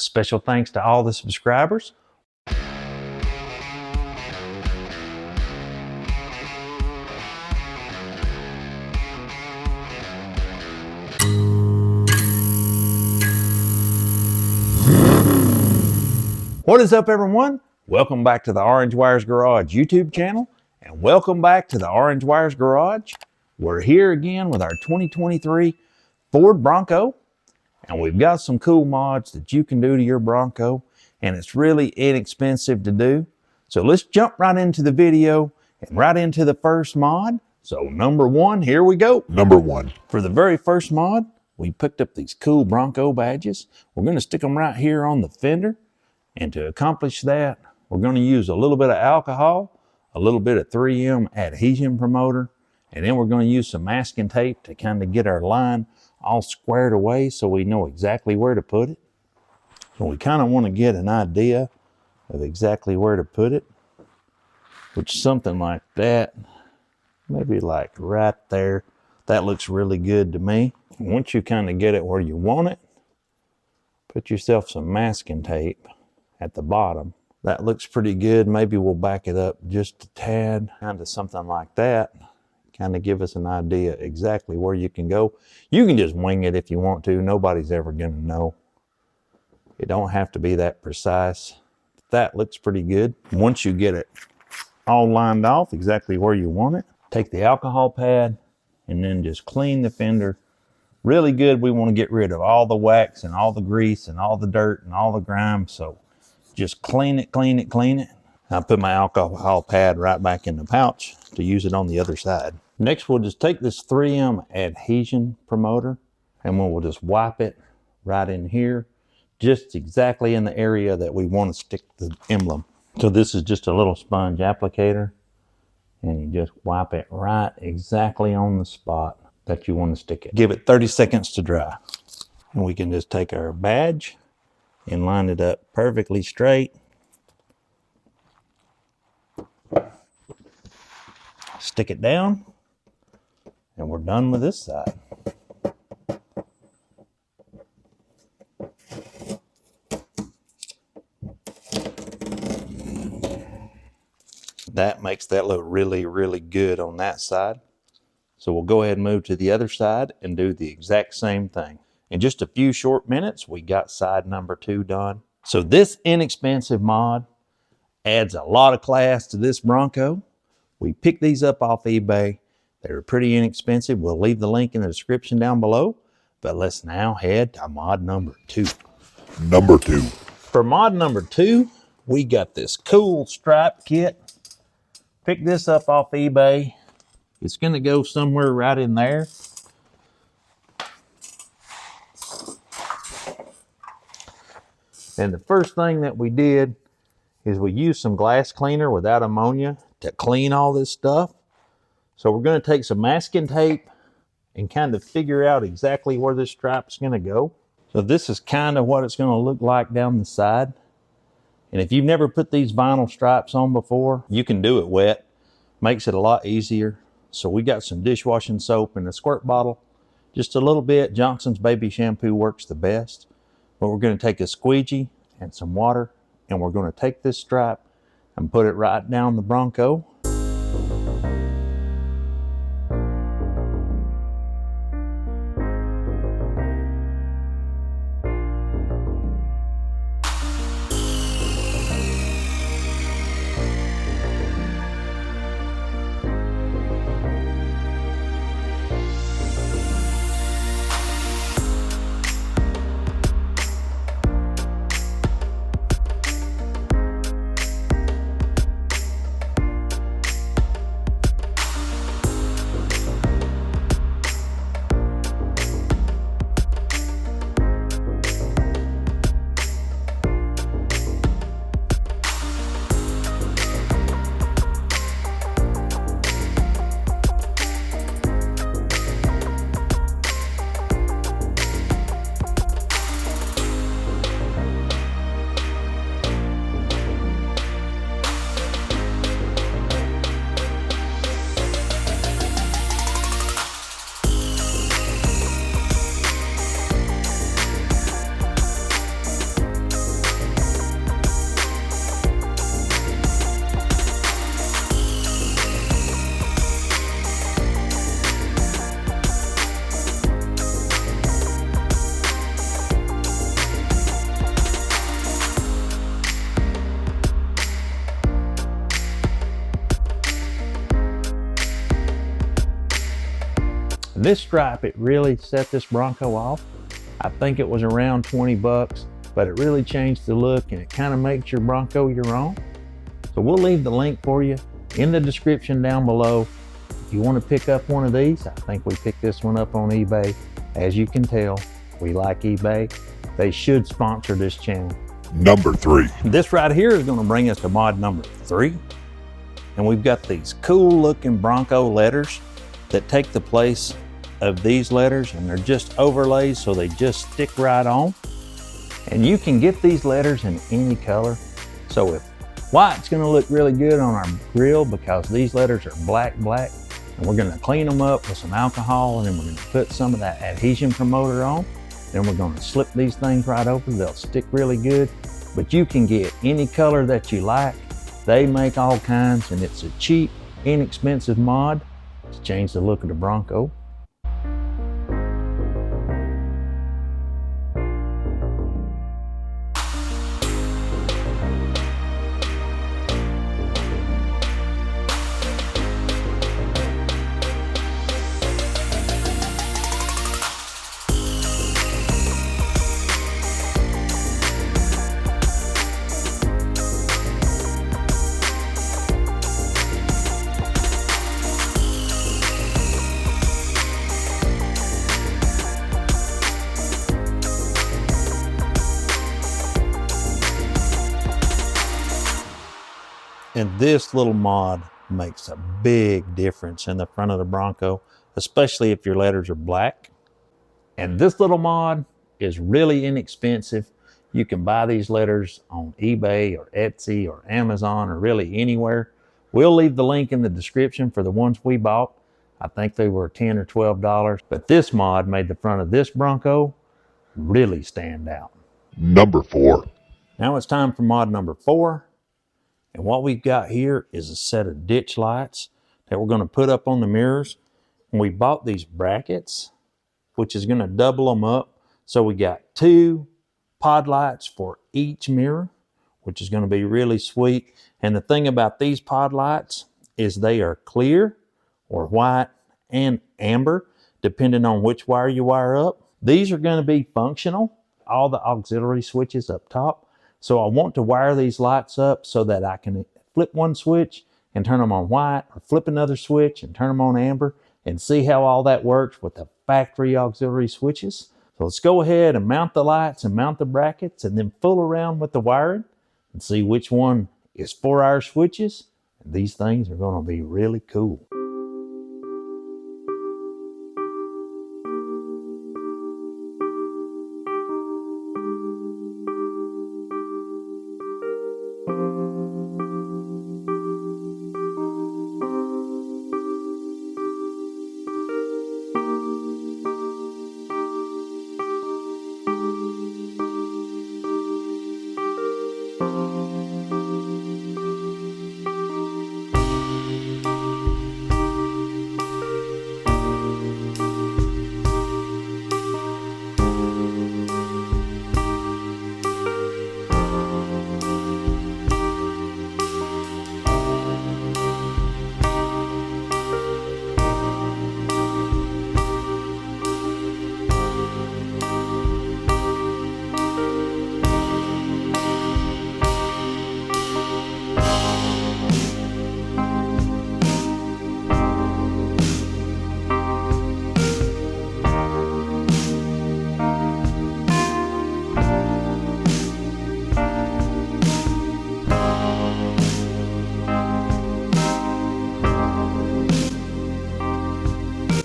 A special thanks to all the subscribers. What is up, everyone? Welcome back to the Orange Wires Garage YouTube channel, and welcome back to the Orange Wires Garage. We're here again with our 2023 Ford Bronco, and we've got some cool mods that you can do to your Bronco, and it's really inexpensive to do. So let's jump right into the video and right into the first mod. So number one, here we go. Number one. For the very first mod, we picked up these cool Bronco badges. We're going to stick them right here on the fender. And to accomplish that, we're going to use a little bit of alcohol, a little bit of 3M adhesion promoter, and then we're going to use some masking tape to kind of get our line all squared away so we know exactly where to put it. So we kind of want to get an idea of exactly where to put it, which something like that, maybe like right there. That looks really good to me. Once you kind of get it where you want it, put yourself some masking tape at the bottom. That looks pretty good. Maybe we'll back it up just a tad, kind of something like that. Kind of give us an idea exactly where you can go. You can just wing it if you want to. Nobody's ever gonna know. It don't have to be that precise. That looks pretty good. Once you get it all lined off exactly where you want it, take the alcohol pad and then just clean the fender really good. We want to get rid of all the wax and all the grease and all the dirt and all the grime. So just clean it, clean it, clean it. I put my alcohol pad right back in the pouch to use it on the other side. Next, we'll just take this 3M adhesion promoter and we'll just wipe it right in here, just exactly in the area that we want to stick the emblem. So this is just a little sponge applicator, and you just wipe it right exactly on the spot that you want to stick it. Give it 30 seconds to dry. And we can just take our badge and line it up perfectly straight. Stick it down, and we're done with this side. That makes that look really, really good on that side. So we'll go ahead and move to the other side and do the exact same thing. In just a few short minutes, we got side number 2 done. So this inexpensive mod adds a lot of class to this Bronco. We picked these up off eBay. They were pretty inexpensive. We'll leave the link in the description down below. But let's now head to mod number 2. Number 2. For mod number 2, we got this cool stripe kit. Picked this up off eBay. It's going to go somewhere right in there. And the first thing that we did is we used some glass cleaner without ammonia to clean all this stuff. So we're going to take some masking tape and kind of figure out exactly where this stripe is going to go. So this is kind of what it's going to look like down the side. And if you've never put these vinyl stripes on before, you can do it wet. Makes it a lot easier. So we got some dishwashing soap in a squirt bottle, just a little bit. Johnson's baby shampoo works the best. But we're going to take a squeegee and some water, and we're going to take this stripe and put it right down the Bronco. This stripe, it really set this Bronco off. I think it was around 20 bucks, but it really changed the look and it kind of makes your Bronco your own. So we'll leave the link for you in the description down below. If you want to pick up one of these, I think we picked this one up on eBay. As you can tell, we like eBay. They should sponsor this channel. Number 3. This right here is going to bring us to mod number 3. And we've got these cool looking Bronco letters that take the place of these letters, and they're just overlays, so they just stick right on. And you can get these letters in any color. So if white's going to look really good on our grill because these letters are black, and we're going to clean them up with some alcohol, and then we're going to put some of that adhesion promoter on. Then we're going to slip these things right over. They'll stick really good, but you can get any color that you like. They make all kinds, and it's a cheap, inexpensive mod to change the look of the Bronco. And this little mod makes a big difference in the front of the Bronco, especially if your letters are black. And this little mod is really inexpensive. You can buy these letters on eBay or Etsy or Amazon or really anywhere. We'll leave the link in the description for the ones we bought. I think they were $10 or $12, but this mod made the front of this Bronco really stand out. Number 4. Now it's time for mod number 4. And what we've got here is a set of ditch lights that we're going to put up on the mirrors. And we bought these brackets, which is going to double them up. So we got 2 pod lights for each mirror, which is going to be really sweet. And the thing about these pod lights is they are clear or white and amber, depending on which wire you wire up. These are going to be functional, all the auxiliary switches up top. So I want to wire these lights up so that I can flip one switch and turn them on white, or flip another switch and turn them on amber, and see how all that works with the factory auxiliary switches. So let's go ahead and mount the lights and mount the brackets and then fool around with the wiring and see which one is 4-hour switches. And these things are going to be really cool.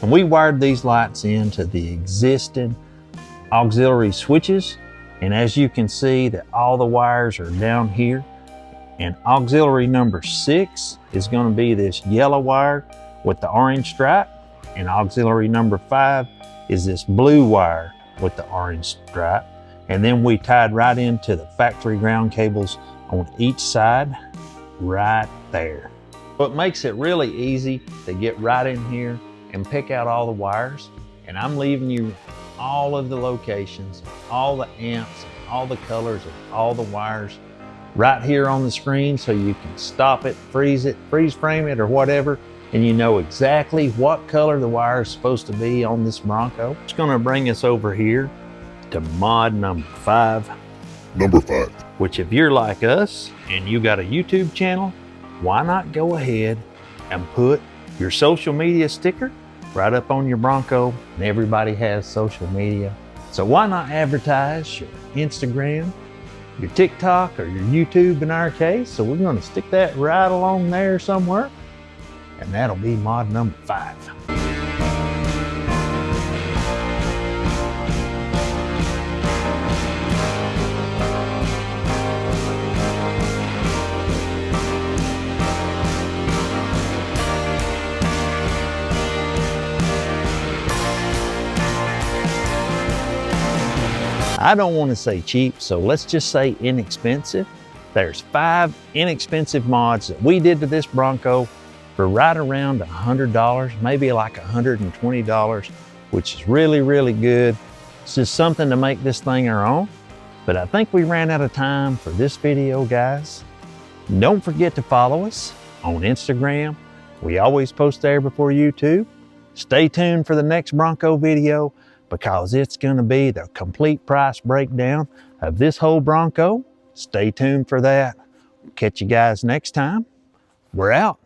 And we wired these lights into the existing auxiliary switches. And as you can see that all the wires are down here. And auxiliary number 6 is going to be this yellow wire with the orange stripe. And auxiliary number 5 is this blue wire with the orange stripe. And then we tied right into the factory ground cables on each side right there. So it makes it really easy to get right in here and pick out all the wires. And I'm leaving you all of the locations, all the amps, all the colors of all the wires right here on the screen, so you can stop it, freeze frame it, or whatever, and you know exactly what color the wire is supposed to be on this Bronco, it's gonna bring us over here to mod number 5. Number 5. Which, if you're like us and you got a YouTube channel, why not go ahead and put your social media sticker right up on your Bronco? And everybody has social media. So why not advertise your Instagram, your TikTok, or your YouTube in our case? So we're gonna stick that right along there somewhere, and that'll be mod number 5. I don't want to say cheap, so let's just say inexpensive. There's 5 inexpensive mods that we did to this Bronco for right around $100, maybe like $120, which is really, really good. It's just something to make this thing our own. But I think we ran out of time for this video, guys. Don't forget to follow us on Instagram. We always post there before YouTube. Stay tuned for the next Bronco video, because it's going to be the complete price breakdown of this whole Bronco. Stay tuned for that. Catch you guys next time. We're out.